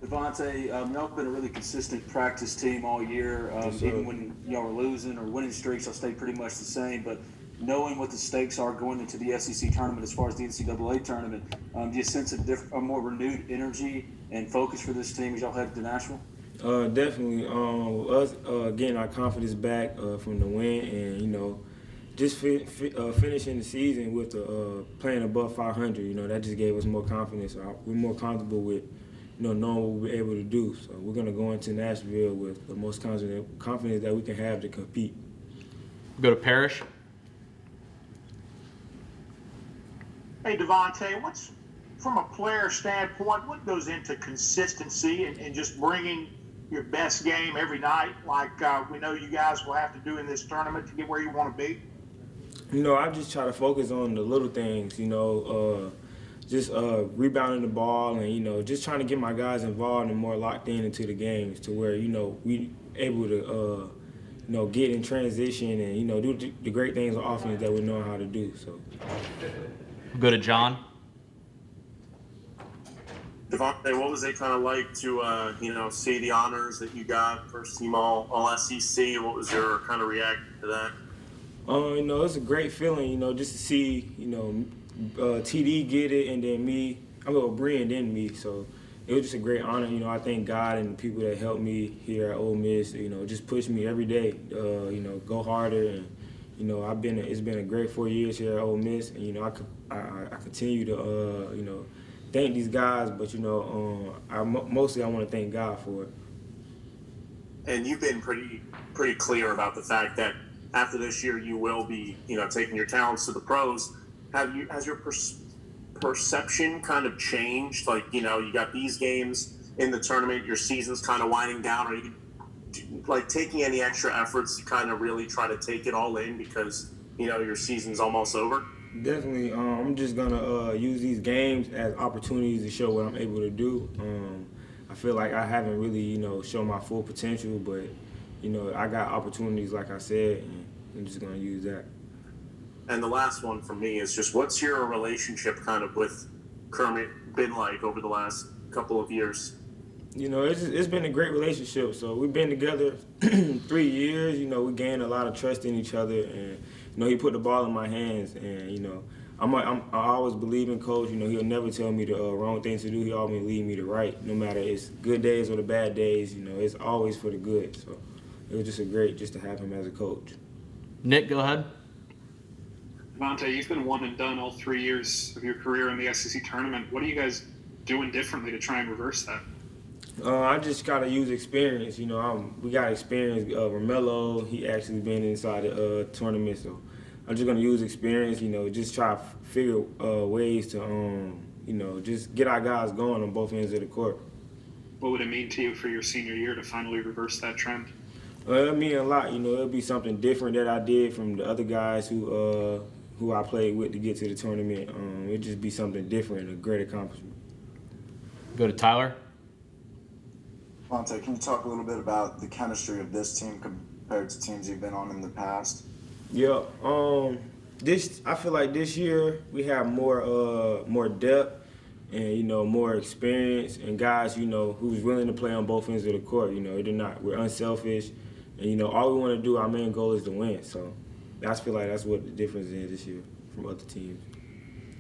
Devontae, y'all have been a really consistent practice team all year. Yes, Even when y'all were losing or winning streaks, y'all stayed pretty much the same. But knowing what the stakes are going into the SEC tournament as far as the NCAA tournament, do you sense a more renewed energy and focus for this team as y'all head to Nashville? Definitely. Us getting our confidence back from the win, and just finishing the season with playing above 500. That just gave us more confidence. We're more comfortable with knowing what we're able to do. So we're gonna go into Nashville with the most confidence that we can have to compete. Go to Parrish. Hey, Devontae, what's from a player standpoint, what goes into consistency and just bringing your best game every night, like we know you guys will have to do in this tournament to get where you want to be? I just try to focus on the little things. Just rebounding the ball, and just trying to get my guys involved and more locked into the games to where we able to get in transition and do the great things on offense that we know how to do. So Go to John. Devontae, what was it kind of like to, see the honors that you got, first team all SEC? What was your kind of reaction to that? It's a great feeling, just to see, TD get it, and then me. Bree and then me. So it was just a great honor. I thank God and the people that helped me here at Ole Miss. Just push me every day. Go harder, and it's been a great 4 years here at Ole Miss, and I continue to thank these guys, but mostly I want to thank God for it. And you've been pretty clear about the fact that after this year you will be taking your talents to the pros. Has your perception kind of changed? Like you got these games in the tournament, your season's kind of winding down. Are you like taking any extra efforts to kind of really try to take it all in because your season's almost over? Definitely. I'm just gonna use these games as opportunities to show what I'm able to do. I feel like I haven't really, shown my full potential, but I got opportunities, like I said, and I'm just gonna use that. And the last one for me is just, what's your relationship kind of with Kermit been like over the last couple of years? It's been a great relationship. So we've been together 3 years. We gained a lot of trust in each other, and he put the ball in my hands, and I always believe in Coach. He'll never tell me the wrong things to do. He always lead me to right, no matter it's good days or the bad days. It's always for the good. So it was just great to have him as a coach. Nick, go ahead. Devontae, you've been one and done all 3 years of your career in the SEC tournament. What are you guys doing differently to try and reverse that? I just gotta use experience. We got experience. Romello, he actually been inside the tournament, so I'm just gonna use experience. Just try to figure ways to, just get our guys going on both ends of the court. What would it mean to you for your senior year to finally reverse that trend? It mean a lot. It'll be something different that I did from the other guys who I played with to get to the tournament. It'd just be something different, a great accomplishment. Go to Tyler. Devontae, can you talk a little bit about the chemistry of this team compared to teams you've been on in the past? Yeah. I feel like this year we have more depth and more experience and guys who's willing to play on both ends of the court. We're unselfish, and all we want to do, our main goal is to win. So I feel like that's what the difference is this year from other teams.